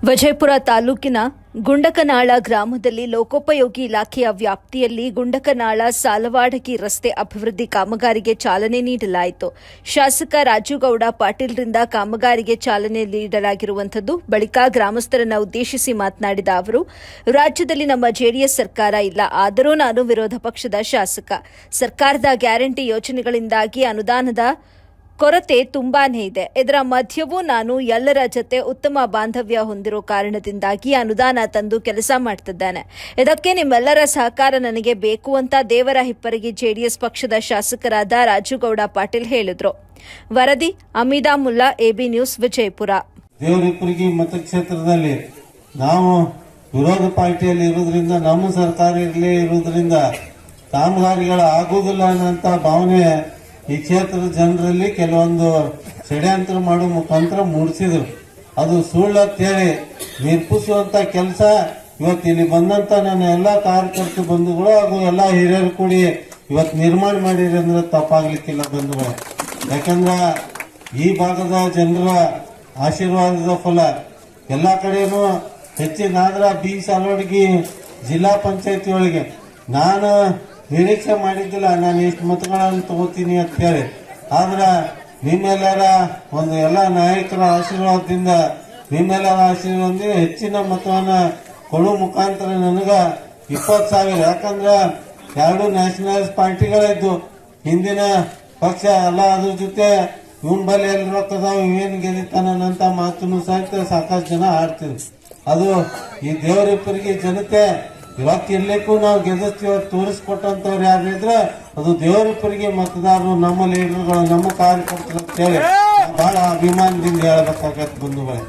ವಿಜಯಪುರ ತಾಲೂಕಿನ ಗುಂಡಕನಾಳ ಗ್ರಾಮದಲ್ಲಿ ಲೋಕೋಪಯೋಗಿ ಇಲಾಖೆಯ ವ್ಯಾಪ್ತಿಯಲ್ಲಿ ಗುಂಡಕನಾಳ ಸಾಲವಾಡಗಿ ರಸ್ತೆ ಅಭಿವೃದ್ಧಿ ಕಾಮಗಾರಿಗೆ ಚಾಲನೆ ನೀಡಲಾಯಿತು. ಶಾಸಕ ರಾಜುಗೌಡ ಪಾಟೀಲ್ರಿಂದ ಕಾಮಗಾರಿಗೆ ಚಾಲನೆ ನೀಡಲಾಗಿರುವಂಥದ್ದು. ಬಳಿಕ ಗ್ರಾಮಸ್ಥರನ್ನು ಉದ್ದೇಶಿಸಿ ಮಾತನಾಡಿದ ಅವರು, ರಾಜ್ಯದಲ್ಲಿ ನಮ್ಮ ಜೆಡಿಎಸ್ ಸರ್ಕಾರ ಇಲ್ಲ, ಆದರೂ ನಾನು ವಿರೋಧ ಪಕ್ಷದ ಶಾಸಕ. ಸರ್ಕಾರದ ಗ್ಯಾರಂಟಿ ಯೋಜನೆಗಳಿಂದಾಗಿ ಅನುದಾನದ ಕೊರತೆ ತುಂಬಾನೇ ಇದೆ. ಇದರ ಮಧ್ಯವೂ ನಾನು ಎಲ್ಲರ ಜೊತೆ ಉತ್ತಮ ಬಾಂಧವ್ಯ ಹೊಂದಿರೋ ಕಾರಣದಿಂದಾಗಿ ಅನುದಾನ ತಂದು ಕೆಲಸ ಮಾಡ್ತಿದ್ದೇನೆ. ಇದಕ್ಕೆ ನಿಮ್ಮೆಲ್ಲರ ಸಹಕಾರ ನನಗೆ ಬೇಕು ಅಂತ ದೇವರ ಹಿಪ್ಪರಗಿ ಜೆಡಿಎಸ್ ಪಕ್ಷದ ಶಾಸಕರಾದ ರಾಜುಗೌಡ ಪಾಟೀಲ್ ಹೇಳಿದ್ರು. ವರದಿ ಅಮೀದಾ ಮುಲ್ಲಾ, ಎಬಿ ನ್ಯೂಸ್, ವಿಜಯಪುರ. ದೇವರಿಪ್ಪರಗಿ ಮತಕ್ಷೇತ್ರದಲ್ಲಿ ನಾವು ವಿರೋಧ ಪಾರ್ಟಿಯಲ್ಲಿ ಇರೋದ್ರಿಂದ, ನಮ್ಮ ಸರ್ಕಾರ ಇರೋದ್ರಿಂದ ಕಾಮಗಾರಿಗಳು ಆಗುವುದಿಲ್ಲ ಅನ್ನೋಂತ ಭಾವನೆ ಈ ಕ್ಷೇತ್ರದ ಜನರಲ್ಲಿ ಕೆಲವೊಂದು ಷಡ್ಯಂತ್ರ ಮಾಡೋ ಮುಖಾಂತರ ಮೂಡಿಸಿದ್ರು. ಅದು ಸುಳ್ಳಂತೇಳಿ ನಿರ್ಪಿಸುವಂತ ಕೆಲಸ ಇವತ್ತು ಇಲ್ಲಿ ಬಂದಂತ ನನ್ನ ಎಲ್ಲಾ ಕಾರ್ಯಕರ್ತ ಬಂಧುಗಳು ಹಾಗೂ ಎಲ್ಲಾ ಹಿರಿಯರು ಕೂಡಿ ಇವತ್ತು ನಿರ್ಮಾಣ ಮಾಡಿರಿ ಅಂದ್ರೆ ತಪ್ಪಾಗ್ಲಿಕ್ಕಿಲ್ಲ ಬಂಧುಗಳು. ಯಾಕಂದ್ರ ಈ ಭಾಗದ ಜನರ ಆಶೀರ್ವಾದದ ಫಲ ಎಲ್ಲಾ ಕಡೆನೂ ಹೆಚ್ಚಿನಾದ್ರ ಬಿ ಸಾಲೋಡ್ಗಿ ಜಿಲ್ಲಾ ಪಂಚಾಯತಿ ಒಳಗೆ ನಾನು ನಿರೀಕ್ಷೆ ಮಾಡಿದ್ದಿಲ್ಲ ನಾನು ಎಷ್ಟು ಮತಗಳನ್ನು ತಗೋತೀನಿ ಅಂತ ಹೇಳಿ. ಆದ್ರ ನಿಮ್ಮೆಲ್ಲರ ಒಂದು ಎಲ್ಲ ನಾಯಕರ ಆಶೀರ್ವಾದದಿಂದ, ನಿಮ್ಮೆಲ್ಲರ ಆಶೀರ್ವಾದದಿಂದ ಹೆಚ್ಚಿನ ಮತವನ್ನ ಕೊಡುವ ಮುಖಾಂತರ ನನಗ 20,000. ಯಾಕಂದ್ರ 2 ನ್ಯಾಷನಲ್ ಪಾರ್ಟಿಗಳಿದ್ದು ಹಿಂದಿನ ಪಕ್ಷ ಎಲ್ಲ, ಅದ್ರ ಜೊತೆ ಇವನ್ ಬಲ್ಲಿ ಎಲ್ಲಿ ರೊಕ್ಕದಾವ ಇವೇನ್ ಗೆದಿತಾನಂತ ಮಾತನ್ನು ಸಹಿತ ಸಾಕಷ್ಟು ಜನ ಆಡ್ತಿದ್ರು. ಅದು ಈ ದೇವರಿಪ್ಪರಿಗೆ ಜನತೆ ಇವತ್ತು ಇರ್ಲಿಕ್ಕೂ ನಾವು ಗೆಲ್ಲಿಸ್ತೀವಿ ತೋರಿಸ್ಕೊಟ್ಟಂತವ್ರು ಯಾರಿದ್ರೆ ಅದು ದೇವರಿಪ್ಪರಿಗೆ ಮತದಾರರು, ನಮ್ಮ ಲೀಡರ್ಗಳು, ನಮ್ಮ ಕಾರ್ಯಕರ್ತರು ಅಂತ ಹೇಳಿ ಬಹಳ ಅಭಿಮಾನದಿಂದ ಹೇಳಬೇಕಾಗತ್ತೆ ಬಂಧುಗಳೇ.